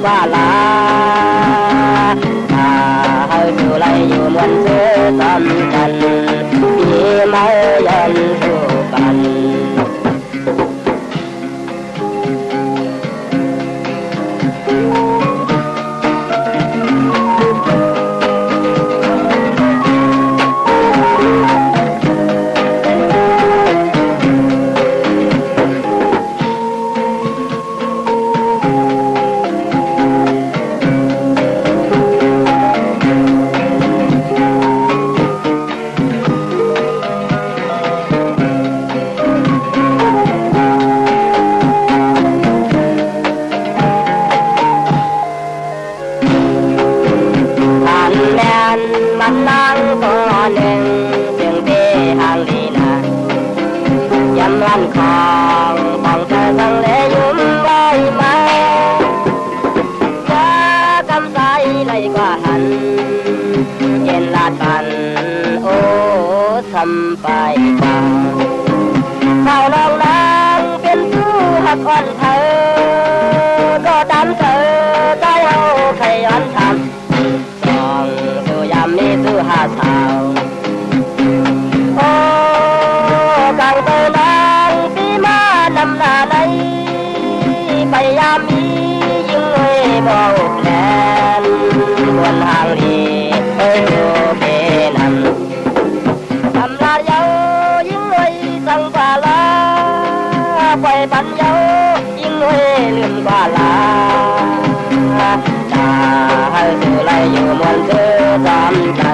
ว่าลาเฮาอยู่ไรอยู่มวนเสือตำกันมีมายันสู่กันไปกว่าเขาลองนางเป็นผู้หักอ่อนเธอก็ตามเธอใจเอาใครย้อนทำสองตัวยามนี้ตู้หาสาวโอ้กังเตอนางปีมานำหน้าในไปยามนี้ยิ่งเลยบอกแลนบนทางลีโอ้เปนันไปปัญญายิ่งเฮลืมกว่าลาจะให้สู่ไรอยู่มวนเธอตามใจ